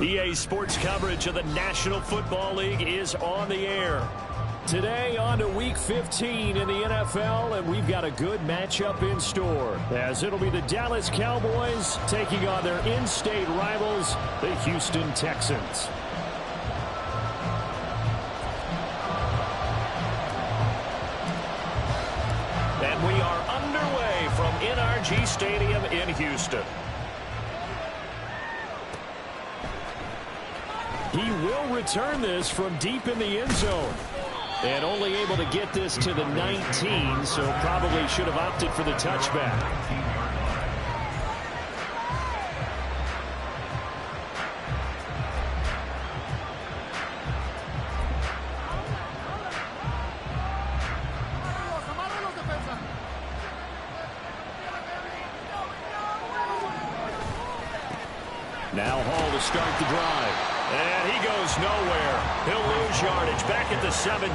EA Sports coverage of the National Football League is on the air. Today on to Week 15 in the NFL, and we've got a good matchup in store, as it'll be the Dallas Cowboys taking on their in-state rivals, the Houston Texans. And we are underway from NRG Stadium in Houston. He will return this from deep in the end zone. And only able to get this to the 19, so probably should have opted for the touchback. Now Hall to start the drive. And he goes nowhere. He'll lose yardage back at the 17.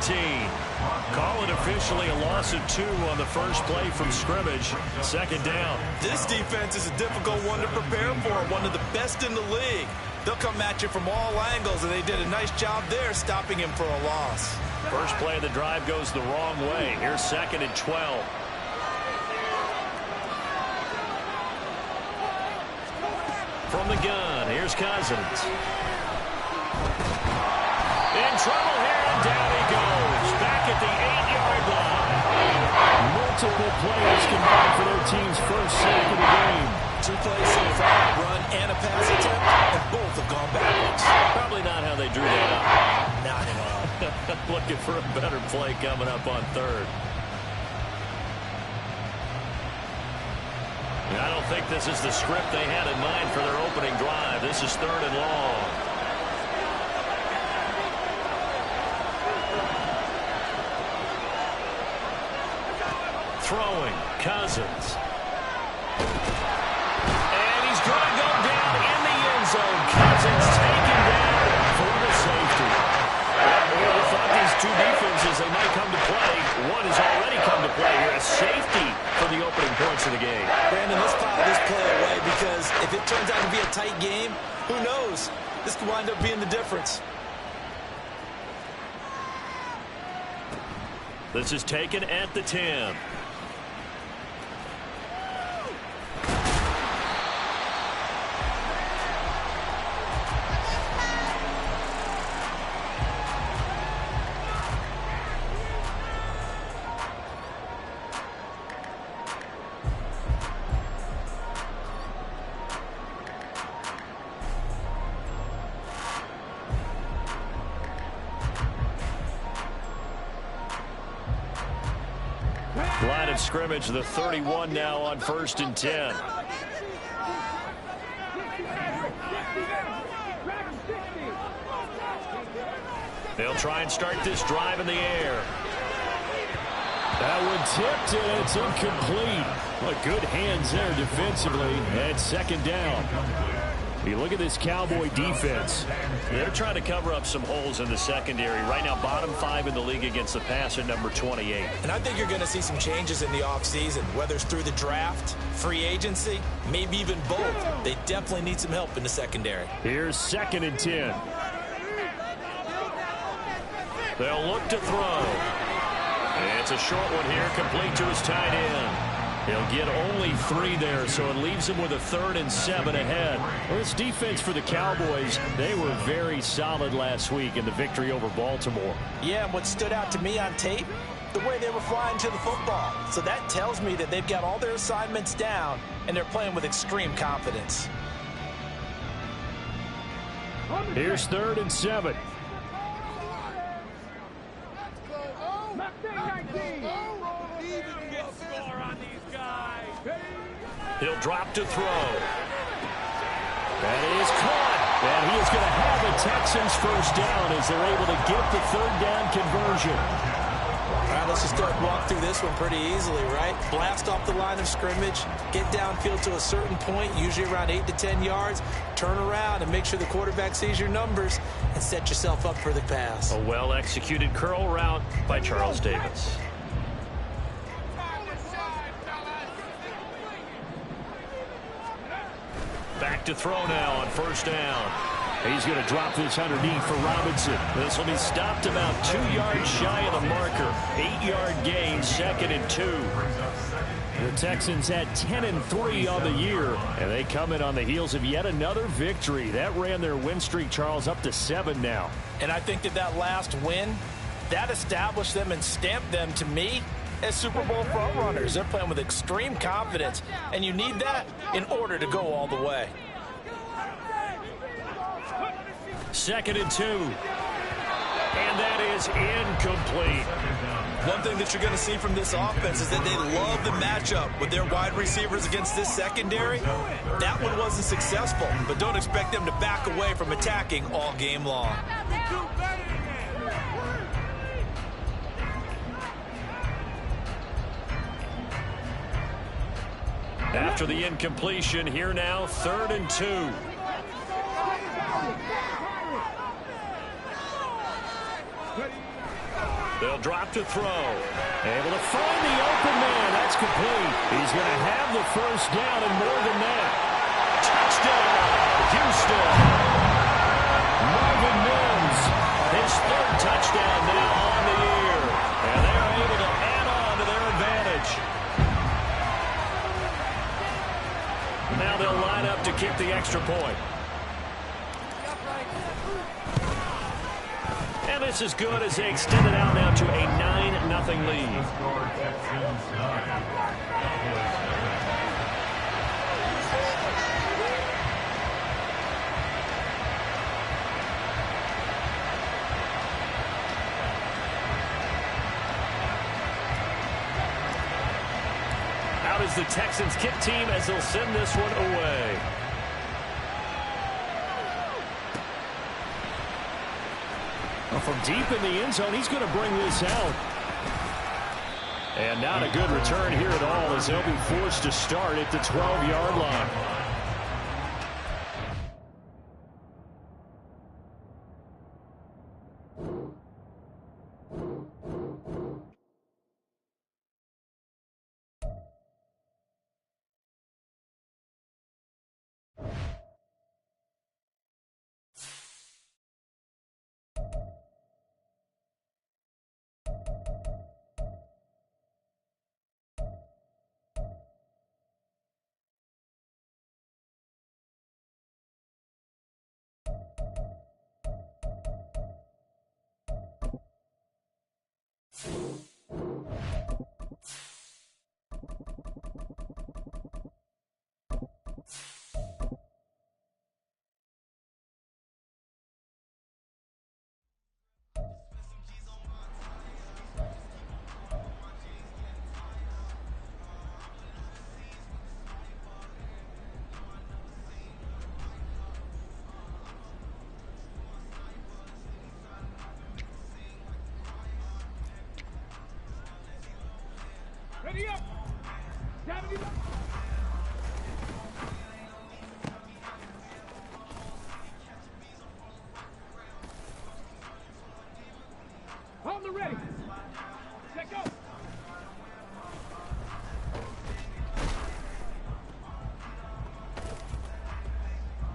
Call it officially a loss of 2 on the first play from scrimmage. Second down. This defense is a difficult one to prepare for, one of the best in the league. They'll come at you from all angles, and they did a nice job there stopping him for a loss. First play of the drive goes the wrong way. Here's 2nd and 12. From the gun, here's Cousins. In trouble here, and down he goes. Back at the 8-yard line. Multiple players combined for their team's first sack of the game. 2 plays so far, run and a pass attempt, and both have gone backwards. Probably not how they drew that up. Not at all. Looking for a better play coming up on 3rd. I don't think this is the script they had in mind for their opening drive. This is 3rd and long. Throwing, Cousins. And he's going to go down in the end zone. Cousins taken down for the safety. We thought these two defenses, they might come to play. One has already come to play here. A safety for the opening points of the game. Brandon, let's file this play away, because if it turns out to be a tight game, who knows? This could wind up being the difference. This is taken at the 10. Line of scrimmage, the 31 now on 1st and 10. They'll try and start this drive in the air. That one tipped, and it's incomplete. But good hands there defensively at 2nd down. You look at this Cowboy defense. They're trying to cover up some holes in the secondary. Right now, bottom 5 in the league against the pass at number 28. And I think you're going to see some changes in the offseason, whether it's through the draft, free agency, maybe even both. They definitely need some help in the secondary. Here's 2nd and 10. They'll look to throw. And it's a short one here, complete to his tight end. He'll get only 3 there, so it leaves him with a 3rd and 7 ahead. Well, this defense for the Cowboys, they were very solid last week in the victory over Baltimore. Yeah, and what stood out to me on tape, the way they were flying to the football. So that tells me that they've got all their assignments down, and they're playing with extreme confidence. Here's 3rd and 7. He'll drop to throw. That is caught. And he is going to have the Texans first down as they're able to get the 3rd down conversion. All right, let's just walk through this one pretty easily, right? Blast off the line of scrimmage, get downfield to a certain point, usually around 8 to 10 yards, turn around and make sure the quarterback sees your numbers and set yourself up for the pass. A well-executed curl route by Charles Davis. Back to throw now on 1st down. He's going to drop this underneath for Robinson. This will be stopped about 2 yards shy of the marker. 8-yard gain, 2nd and 2. The Texans had 10-3 on the year, and they come in on the heels of yet another victory. That ran their win streak, Charles, up to 7 now. And I think that last win, that established them and stamped them, to me, as Super Bowl frontrunners. They're playing with extreme confidence, and you need that in order to go all the way. 2nd and 2. And that is incomplete. One thing that you're going to see from this offense is that they love the matchup with their wide receivers against this secondary. That one wasn't successful, but don't expect them to back away from attacking all game long. After the incompletion, here now, 3rd and 2. They'll drop to throw. Able to find the open man. That's complete. He's going to have the first down and more than that. Touchdown, Houston. Marvin Mims, his 3rd touchdown now on the year. And they're able to add on to their advantage. Now they'll line up to kick the extra point. And this is good as they extend it out now to a 9-0 lead. Out is the Texans kick team as they'll send this one away. From deep in the end zone, he's going to bring this out. And not a good return here at all as they'll be forced to start at the 12-yard line. Ready up. On the ready. Set go.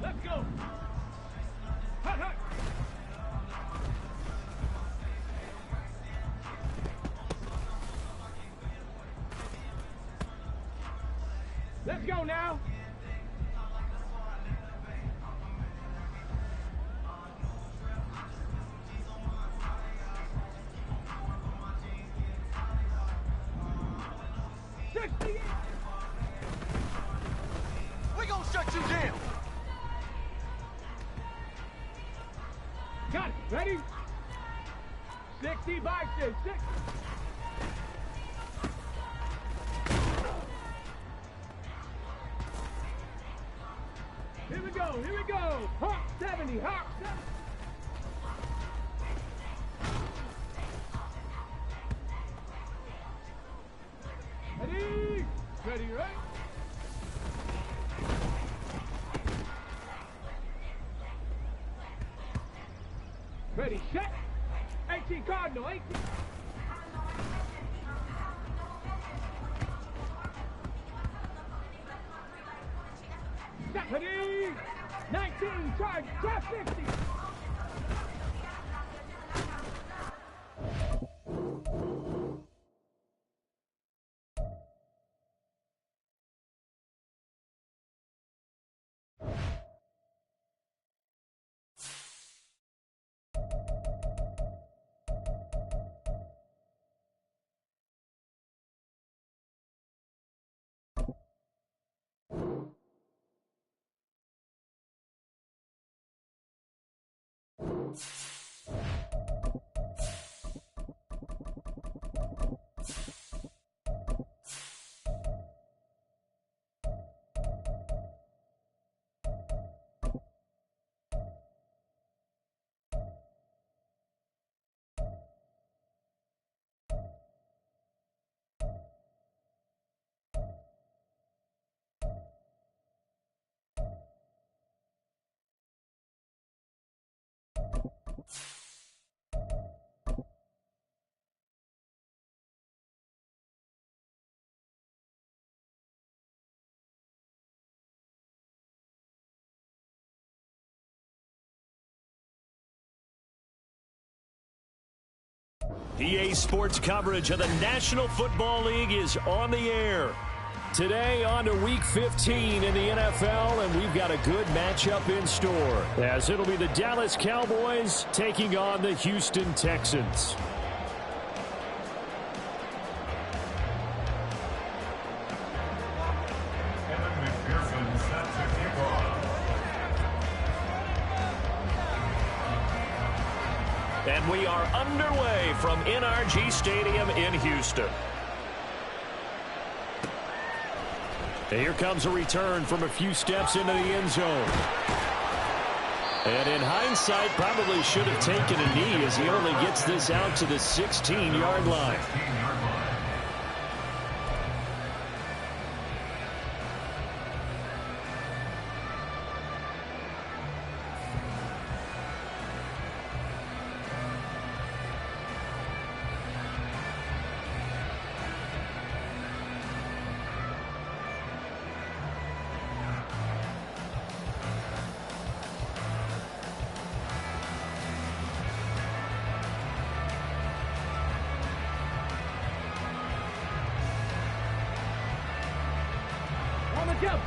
Let's go. Hot, hot. Let's go now. We're gonna shut you down. Got it. Ready? 60 boxes. 6. Here we go. Here we go. Hop 70. Hop 70. Ready? Ready, right? Ready, set. 18 Cardinal, 18. Set. Ready? 19, charge, drop 50. EA Sports coverage of the National Football League is on the air. Today on to Week 15 in the NFL, and we've got a good matchup in store, as it'll be the Dallas Cowboys taking on the Houston Texans. And we are underway from NRG Stadium in Houston. And here comes a return from a few steps into the end zone. And in hindsight, probably should have taken a knee as he only gets this out to the 16-yard line. Go.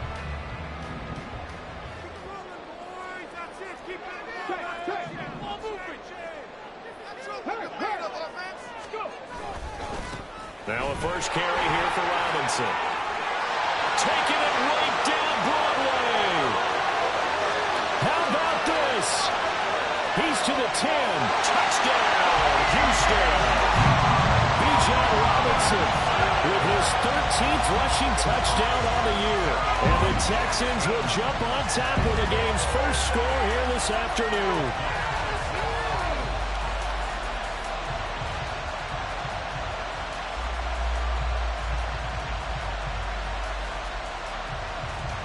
Now a first carry here for Robinson. Taking it right down Broadway. How about this? He's to the 10. Touchdown, Houston. Bijan Robinson with his 13th rushing touchdown on the year. And the Texans will jump on top with the game's first score here this afternoon.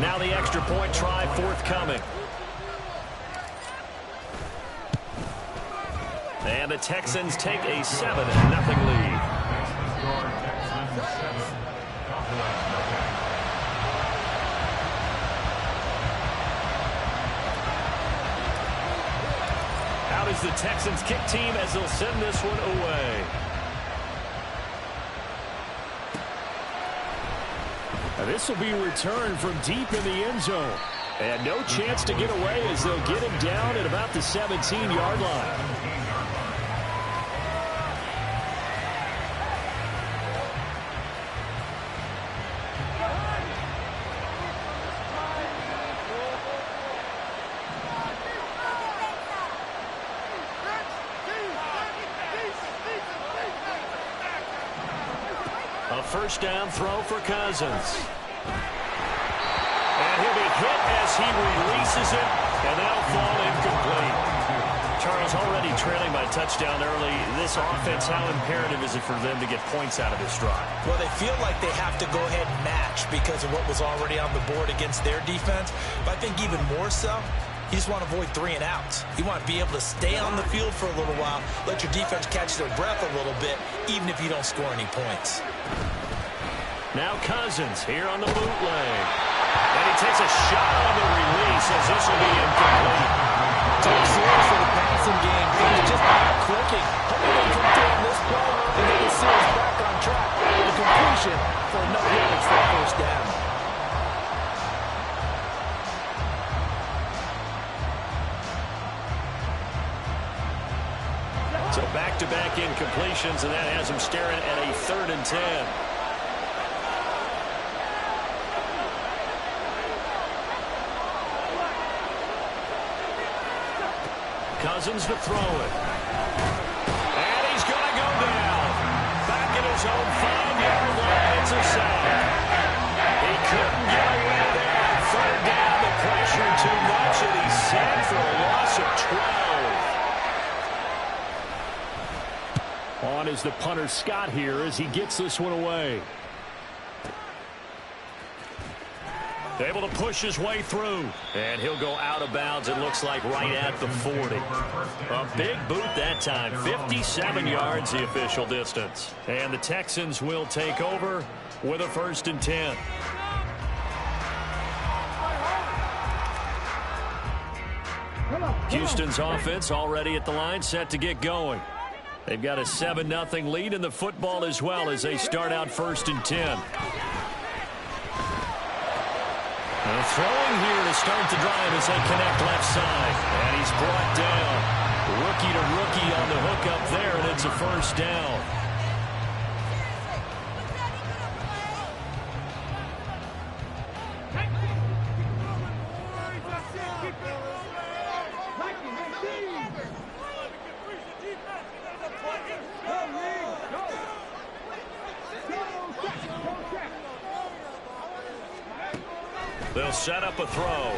Now the extra point try forthcoming. And the Texans take a 7-0 lead. Out is the Texans kick team as they'll send this one away. Now this will be returned from deep in the end zone. And no chance to get away as they'll get him down at about the 17-yard line. first down throw for Cousins. And he'll be hit as he releases it, and that'll fall incomplete. Charles, already trailing by touchdown early. This offense, how imperative is it for them to get points out of this drive? Well, they feel like they have to go ahead and match because of what was already on the board against their defense. But I think even more so, you just want to avoid 3 and outs. You want to be able to stay on the field for a little while, let your defense catch their breath a little bit, even if you don't score any points. Now Cousins here on the bootleg. And he takes a shot on the release as this will be incomplete. Top series for the passing game. Things just not clicking. Hoping they come through on this play and get the series back on track. The completion for enough yards for a first down. So back-to-back incompletions, and that has him staring at a 3rd and 10. Cousins to throw it. And he's going to go down. Back at his own 5-yard line. It's a sack. He couldn't get away there. 3rd down. The pressure too much, and he's sacked for a loss of 12. On is the punter Scott here as he gets this one away. Able to push his way through. And he'll go out of bounds, it looks like, right at the 40. A big boot that time. 57 yards, the official distance. And the Texans will take over with a 1st and 10. Houston's offense already at the line, set to get going. They've got a 7-0 lead in the football as well as they start out 1st and 10. And throwing here to start the drive as they connect left side. And he's brought down. Rookie to rookie on the hook up there, and it's a 1st down. They'll set up a throw.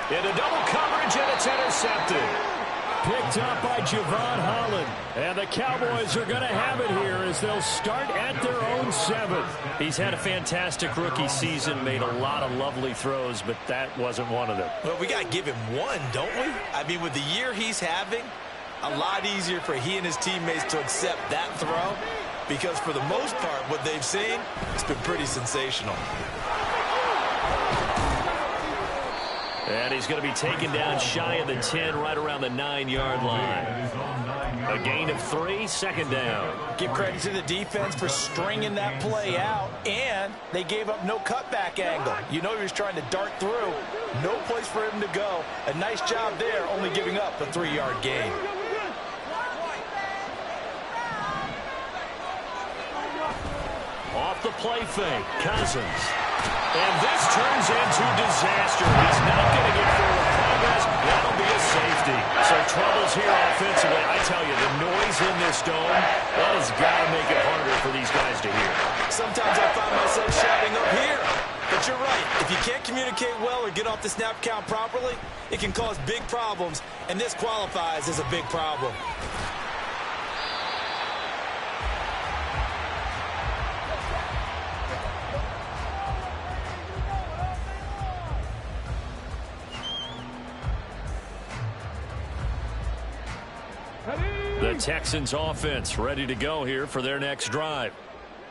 Into double coverage, and it's intercepted. Picked up by Javon Holland. And the Cowboys are going to have it here as they'll start at their own 7th. He's had a fantastic rookie season, made a lot of lovely throws, but that wasn't one of them. Well, we got to give him one, don't we? I mean, with the year he's having, a lot easier for he and his teammates to accept that throw. Because for the most part, what they've seen, it's been pretty sensational. And he's going to be taken down shy of the 10, right around the 9-yard line. A gain of 3, 2nd down. Give credit to the defense for stringing that play out, and they gave up no cutback angle. You know he was trying to dart through. No place for him to go. A nice job there, only giving up a 3-yard gain. Off the play fake, Cousins. And this turns into disaster. He's not going to get forward progress. That'll be a safety. So troubles here offensively. I tell you, the noise in this dome, that has got to make it harder for these guys to hear. Sometimes I find myself shouting up here. But you're right. If you can't communicate well or get off the snap count properly, it can cause big problems. And this qualifies as a big problem. The Texans offense ready to go here for their next drive.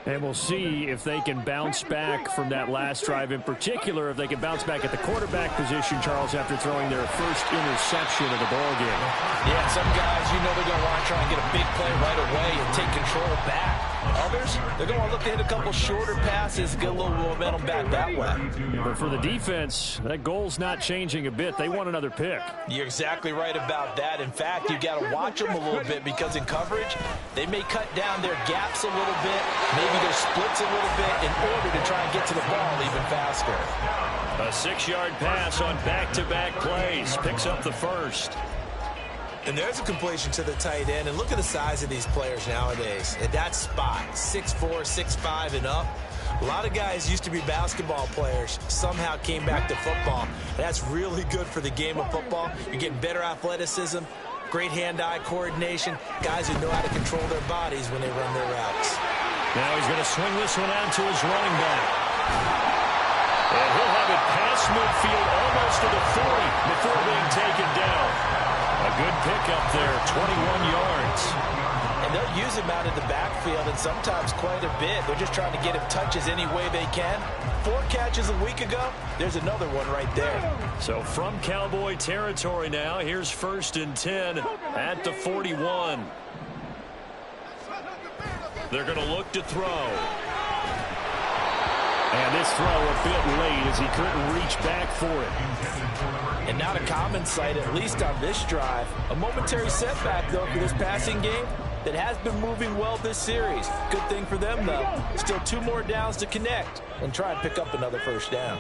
And we'll see if they can bounce back from that last drive, in particular if they can bounce back at the quarterback position, Charles, after throwing their first interception of the ballgame. Yeah, some guys, you know they're going to want to try and get a big play right away and take control back. Others, they're going to look to hit a couple shorter passes, get a little momentum back that way. But for the defense, that goal's not changing a bit. They want another pick. You're exactly right about that. In fact, you've got to watch them a little bit because in coverage, they may cut down their gaps a little bit, maybe their splits a little bit in order to try and get to the ball even faster. A 6-yard pass on back-to-back plays. Picks up the first. And there's a completion to the tight end. And look at the size of these players nowadays. At that spot, 6'4", 6'5", and up. A lot of guys used to be basketball players, somehow came back to football. That's really good for the game of football. You're getting better athleticism, great hand-eye coordination, guys who know how to control their bodies when they run their routes. Now he's going to swing this one out to his running back. And he'll have it past midfield almost to the 40 before being taken down. A good pickup there, 21 yards. And they'll use him out of the backfield, and sometimes quite a bit. They're just trying to get him touches any way they can. 4 catches a week ago. There's another one right there. So from Cowboy territory now, here's 1st and 10 at the 41. They're going to look to throw. And this throw a bit late as he couldn't reach back for it. And not a common sight, at least on this drive. A momentary setback, though, for this passing game that has been moving well this series. Good thing for them, though. Still 2 more downs to connect and try and pick up another 1st down.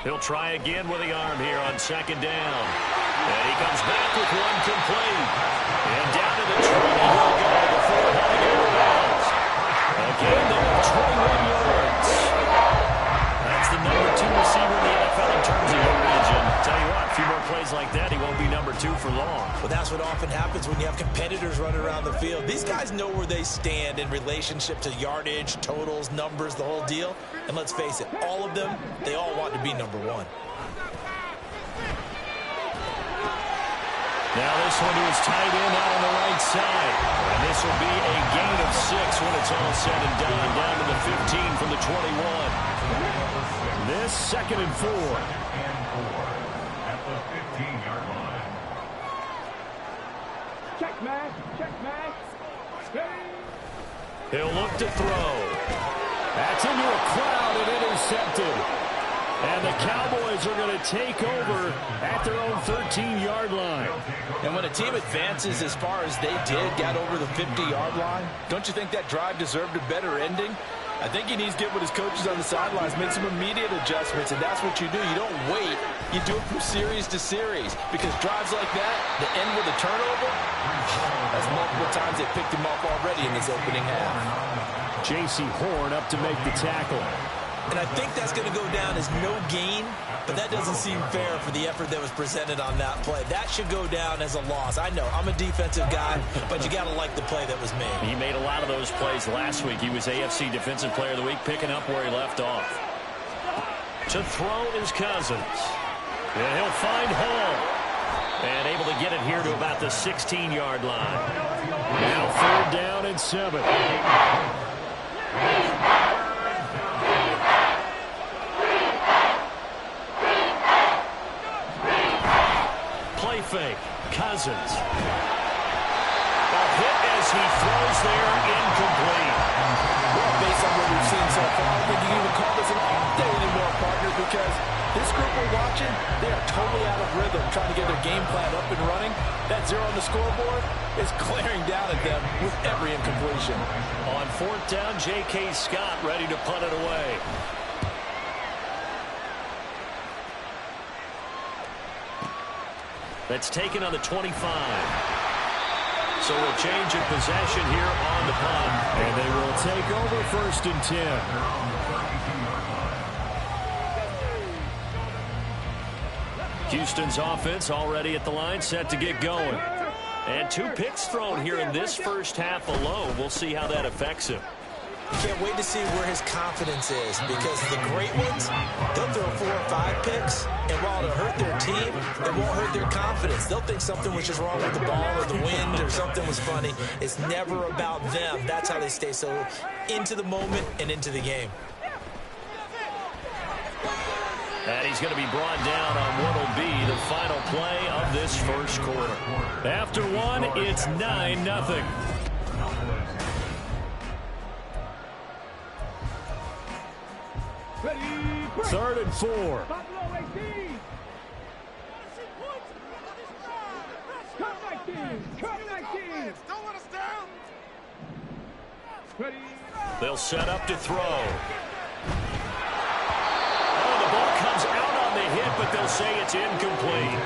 He'll try again with the arm here on 2nd down. And he comes back with one complete. And down to the 20 he'll go before heading out of bounds. Again, there, 21 yards. That's the number 2 receiver in the NFL in terms of yardage. And tell you what, a few more plays like that, he won't be number 2 for long. Well, that's what often happens when you have competitors running around the field. These guys know where they stand in relationship to yardage, totals, numbers, the whole deal. And let's face it, all of them, they all want to be number 1. Now this one to his tight end out on the right side. And this will be a gain of 6 when it's all said and done. Down to the 15 from the 21. This 2nd and 4. At the 15-yard line. Check, man. Check, man. He'll look to throw. That's into a crowd and intercepted. And the Cowboys are going to take over at their own 13-yard line. And when a team advances as far as they did, got over the 50-yard line, don't you think that drive deserved a better ending? I think he needs to get with his coaches on the sidelines, make some immediate adjustments, and that's what you do. You don't wait. You do it from series to series, because drives like that, that end with a turnover, that's multiple times they picked him off already in this opening half. J.C. Horn up to make the tackle. And I think that's going to go down as no gain, but that doesn't seem fair for the effort that was presented on that play. That should go down as a loss. I know, I'm a defensive guy, but you got to like the play that was made. He made a lot of those plays last week. He was AFC Defensive Player of the Week, picking up where he left off. To throw is Cousins. And he'll find Hall. And able to get it here to about the 16-yard line. Now 3rd down and 7. Play fake. Cousins. A hit as he throws there, incomplete. Well, based on what we've seen so far, I think you can even call this an off day anymore, partner, because this group we're watching, they are totally out of rhythm, trying to get their game plan up and running. That 0 on the scoreboard is glaring down at them with every incompletion. On 4th down, J.K. Scott ready to punt it away. That's taken on the 25. So we'll change of possession here on the punt. And they will take over 1st and 10. Houston's offense already at the line, set to get going. And 2 picks thrown here in this first half alone. We'll see how that affects him. Can't wait to see where his confidence is, because the great ones, they'll throw 4 or 5 picks, and while it'll hurt their team, it won't hurt their confidence. They'll think something was just wrong with the ball or the wind or something was funny. It's never about them. That's how they stay so into the moment and into the game. And he's going to be brought down on what will be the final play of this first quarter. After 1, it's 9-0. Ready, break. 3rd and 4. Buffalo 18. Cut 19. Cut 19. Don't let us down. Ready. They'll set up to throw. say it's incomplete.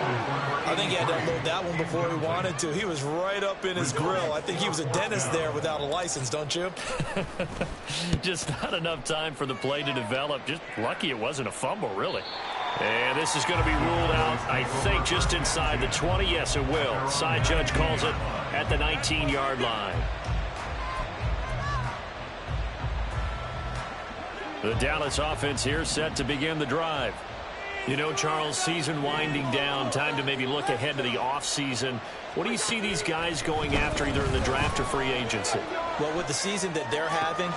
I think he had to unload that one before he wanted to. He was right up in his grill. I think he was a dentist there without a license, don't you? Just not enough time for the play to develop. Just lucky it wasn't a fumble, really. And this is going to be ruled out, I think, just inside the 20. Yes, it will. Side judge calls it at the 19-yard line. The Dallas offense here set to begin the drive. You know, Charles, season winding down, time to maybe look ahead to the offseason. What do you see these guys going after either in the draft or free agency? Well, with the season that they're having,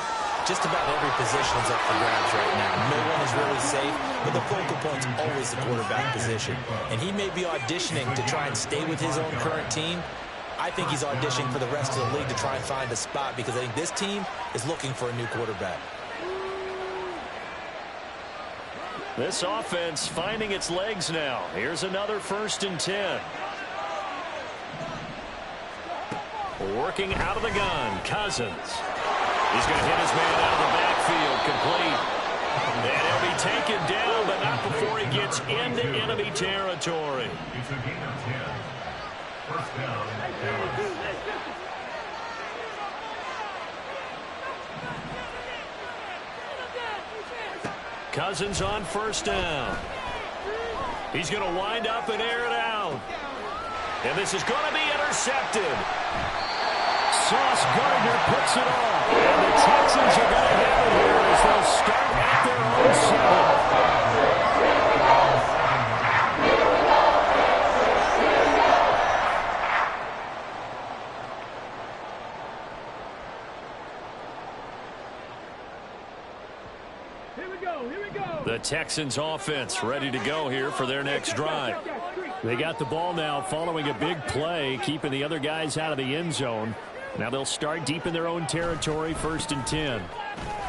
just about every position is up for grabs right now. No one is really safe, but the focal point's always the quarterback position. And he may be auditioning to try and stay with his own current team. I think he's auditioning for the rest of the league to try and find a spot because I think this team is looking for a new quarterback. This offense finding its legs now. Here's another 1st and 10. Working out of the gun, Cousins. He's going to hit his man out of the backfield, complete. And he'll be taken down, but not before he gets into enemy territory. It's a gain of 10. First down. Cousins on 1st down. He's going to wind up and air it out. And this is going to be intercepted. Sauce Gardner picks it off. And the Texans are going to have it here as they'll start at their own side. The Texans offense ready to go here for their next drive. They got the ball now following a big play, keeping the other guys out of the end zone. Now they'll start deep in their own territory, 1st and 10.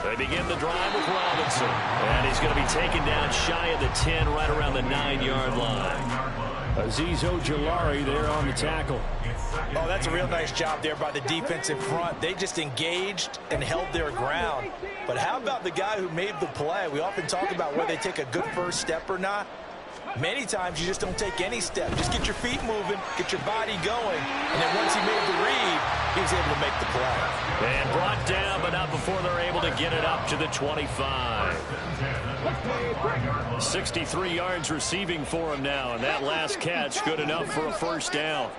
They begin the drive with Robinson. And he's going to be taken down shy of the 10, right around the 9-yard line. Azeez Ojulari there on the tackle. Oh, that's a real nice job there by the defensive front. They just engaged and held their ground. But how about the guy who made the play? We often talk about whether they take a good first step or not. Many times you just don't take any step. Just get your feet moving, get your body going, and then once he made the read, he was able to make the play. And brought down, but not before they're able to get it up to the 25. 63 yards receiving for him now, and that last catch good enough for a 1st down.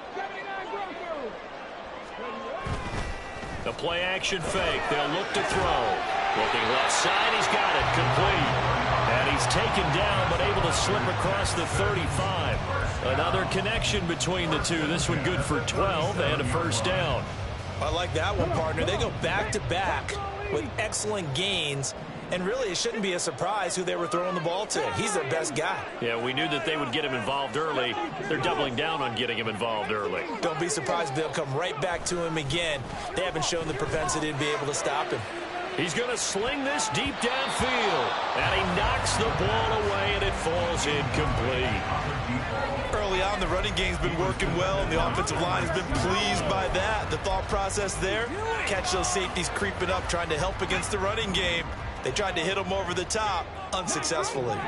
The play action fake. They'll look to throw. Looking left side. He's got it. Complete. And he's taken down, but able to slip across the 35. Another connection between the two. This one good for 12 and a 1st down. I like that one, partner. They go back-to-back with excellent gains. And really, it shouldn't be a surprise who they were throwing the ball to. He's their best guy. Yeah, we knew that they would get him involved early. They're doubling down on getting him involved early. Don't be surprised they'll come right back to him again. They haven't shown the propensity to be able to stop him. He's going to sling this deep downfield. And he knocks the ball away, and it falls incomplete. Early on, the running game's been working well, and the offensive line has been pleased by that. The thought process there, catch those safeties creeping up, trying to help against the running game. They tried to hit him over the top, unsuccessfully.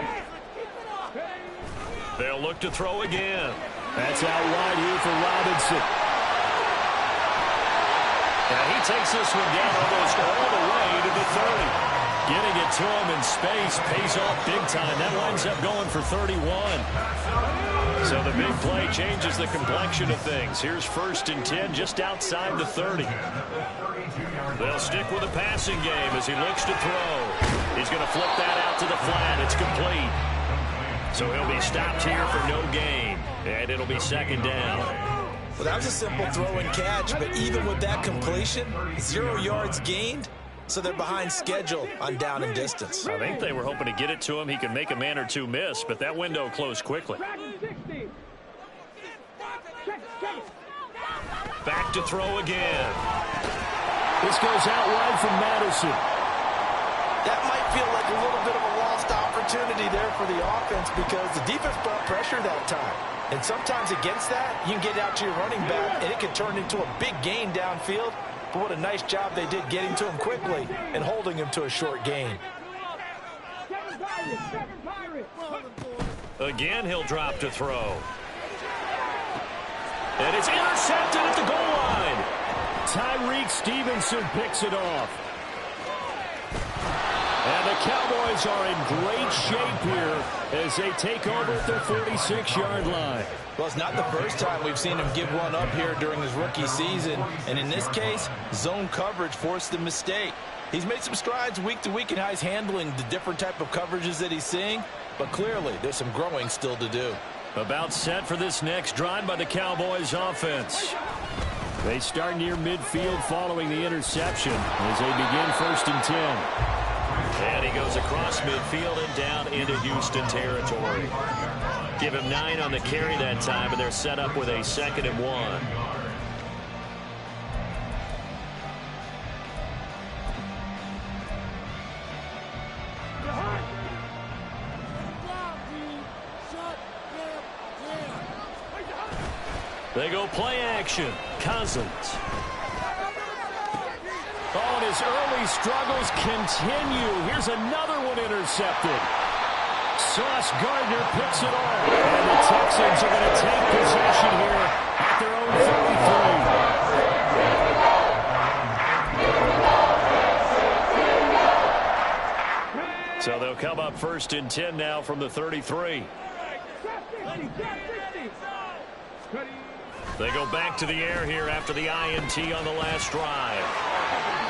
They'll look to throw again. That's out wide here for Robinson. And he takes this one down almost all the way to the 30. Getting it to him in space pays off big time. That winds up going for 31. So the big play changes the complexion of things. Here's 1st and 10 just outside the 30. They'll stick with the passing game as he looks to throw. He's going to flip that out to the flat. It's complete. So he'll be stopped here for no gain. And it'll be 2nd down. Well, that was a simple throw and catch, but even with that completion, 0 yards gained. So they're behind schedule on down and distance. I think they were hoping to get it to him. He could make a man or two miss, but that window closed quickly. Back to throw again. This goes out wide from Madison. That might feel like a little bit of a lost opportunity there for the offense because the defense brought pressure that time. And sometimes against that, you can get out to your running back, and it can turn into a big gain downfield. But what a nice job they did getting to him quickly and holding him to a short gain. Again, he'll drop to throw. And it's intercepted at the goal line. Tyreek Stevenson picks it off. And the Cowboys are in great shape here as they take over at their 46-yard line. Well, it's not the first time we've seen him give one up here during his rookie season. And in this case, zone coverage forced the mistake. He's made some strides week to week in how he's handling the different type of coverages that he's seeing. But clearly, there's some growing still to do. About set for this next drive by the Cowboys offense. They start near midfield following the interception as they begin 1st and 10. And he goes across midfield and down into Houston territory. Give him 9 on the carry that time, and they're set up with a 2nd and 1. They go play action. Cousins. Oh, and his early struggles continue. Here's another one intercepted. Sauce Gardner picks it off. And the Texans are going to take possession here at their own 33. So they'll come up 1st and 10 now from the 33. They go back to the air here after the INT on the last drive.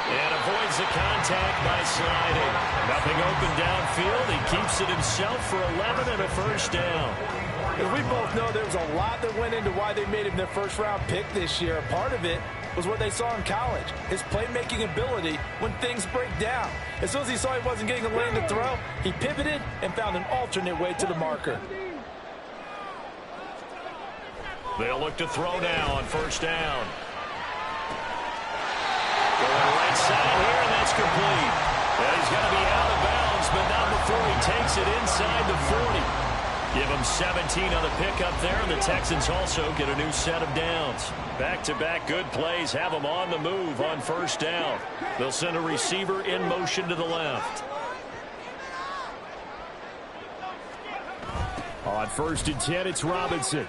And avoids the contact by sliding. Nothing open downfield. He keeps it himself for 11 and a 1st down. As we both know, there was a lot that went into why they made him their 1st-round pick this year. Part of it was what they saw in college, his playmaking ability when things break down. As soon as he saw he wasn't getting a lane to throw, he pivoted and found an alternate way to the marker. They'll look to throw now on 1st down. Going right side here, and that's complete. And he's going to be out of bounds, but not before he takes it inside the 40. Give him 17 on the pickup there, and the Texans also get a new set of downs. Back-to-back good plays have them on the move on 1st down. They'll send a receiver in motion to the left. On 1st and 10, it's Robinson.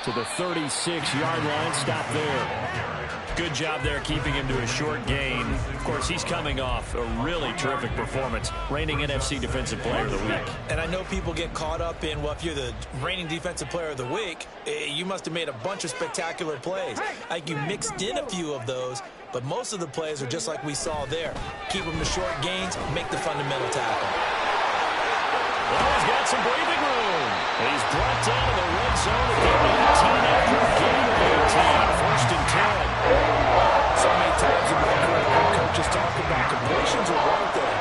To the 36-yard line, stop there. Good job there keeping him to a short gain. Of course, he's coming off a really terrific performance, reigning NFC Defensive Player of the Week. And I know people get caught up in, well, if you're the reigning Defensive Player of the Week, you must have made a bunch of spectacular plays. I think you mixed in a few of those, but most of the plays are just like we saw there. Keep them to short gains, make the fundamental tackle. Well, he's got some breathing room. He's brought down to the red zone at the 18 after a gain of 18. 1st and 10. So many times in my career, coaches talk about completions are one thing.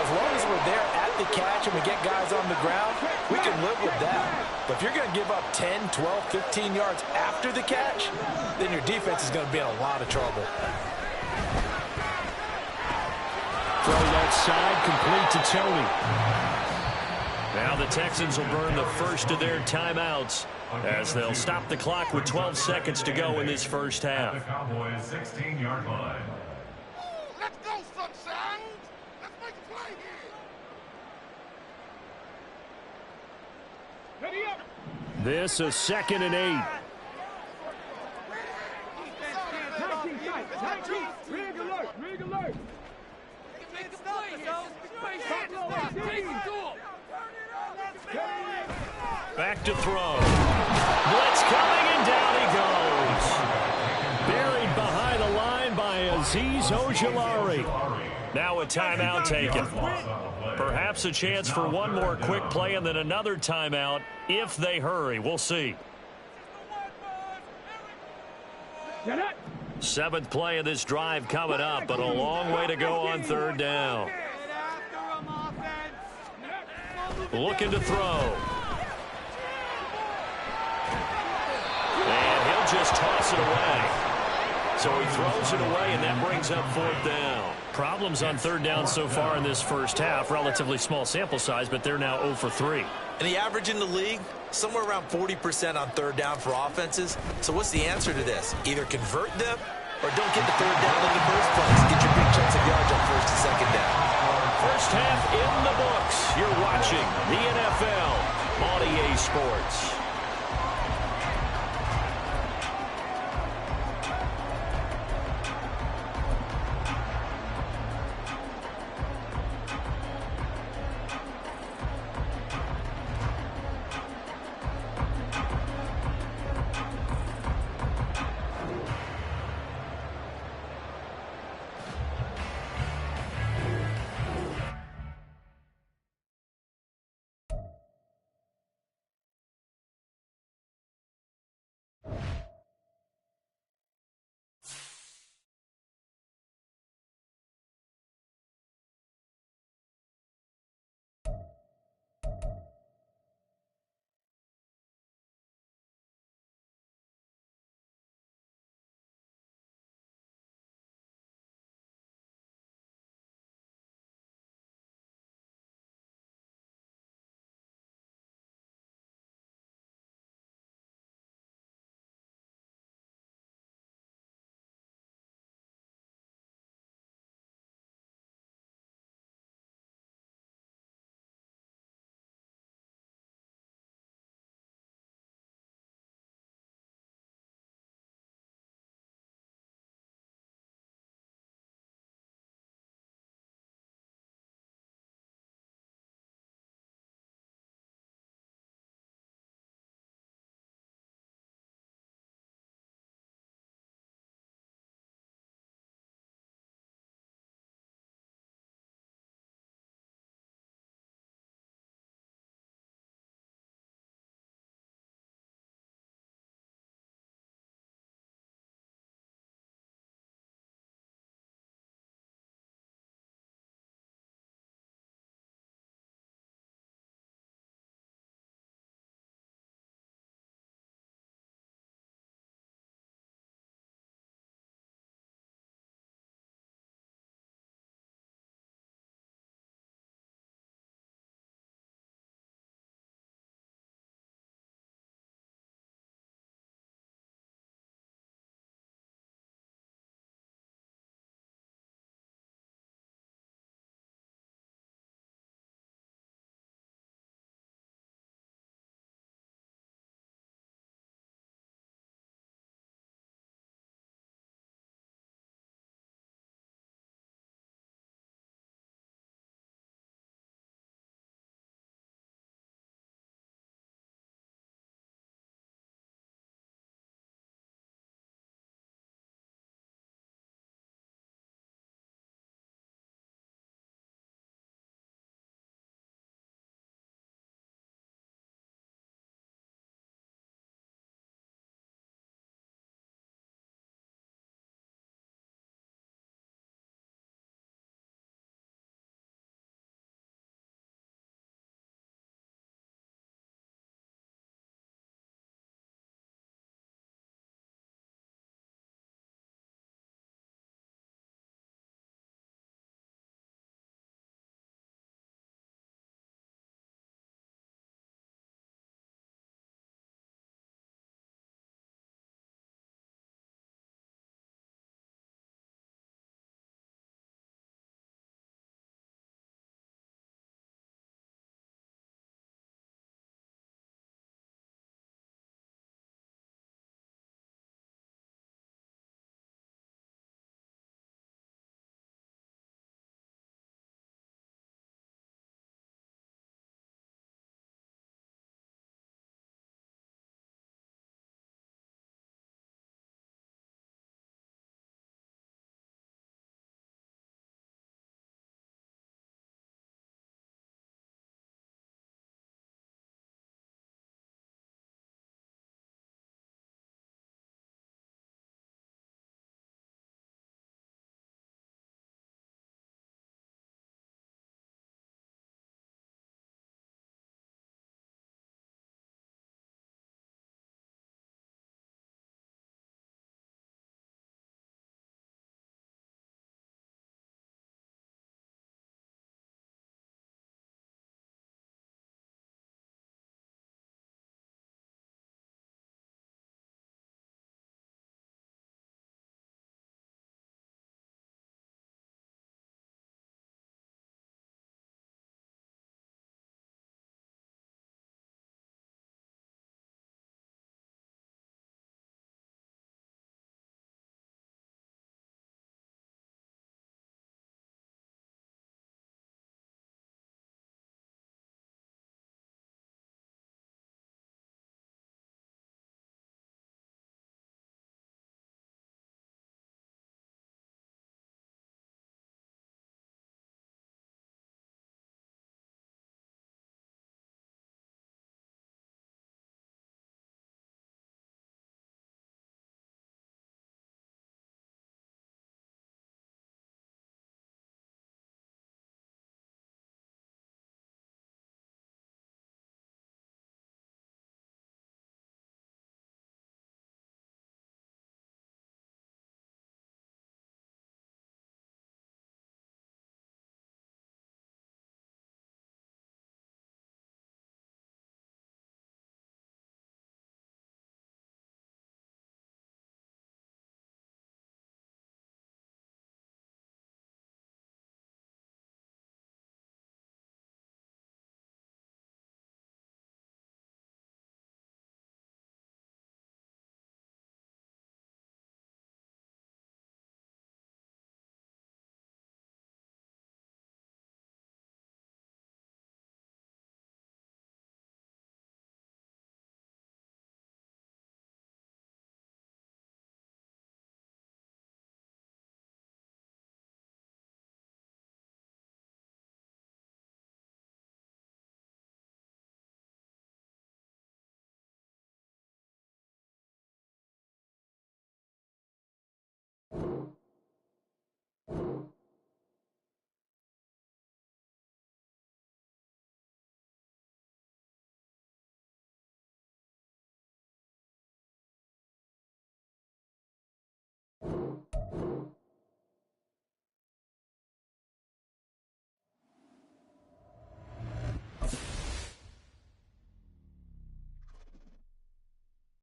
As long as we're there at the catch and we get guys on the ground, we can live with that. But if you're going to give up 10, 12, 15 yards after the catch, then your defense is going to be in a lot of trouble. Throw that side, complete to Tony. Now the Texans will burn the first of their timeouts as they'll stop the clock with 12 seconds to go in this 1st half. The Cowboys 16-yard line. Let's go, sunshine! Let's make a play here! Ready up! This a 2nd and 8. Rig alert! Rig alert! Back to throw. Blitz coming, and down he goes. Buried behind the line by Azeez Ojulari. Now a timeout taken. Perhaps a chance for one more quick play and then another timeout if they hurry. We'll see. 7th play of this drive coming up, but a long way to go on 3rd down. Looking to throw. And he'll just toss it away. So he throws it away, and that brings up 4th down. Problems on 3rd down so far in this 1st half. Relatively small sample size, but they're now 0 for 3. And the average in the league, somewhere around 40% on 3rd down for offenses. So what's the answer to this? Either convert them or don't get the 3rd down in the first place. Get your big chunks of yards on 1st and 2nd down. First half in the books. You're watching the NFL on EA Sports.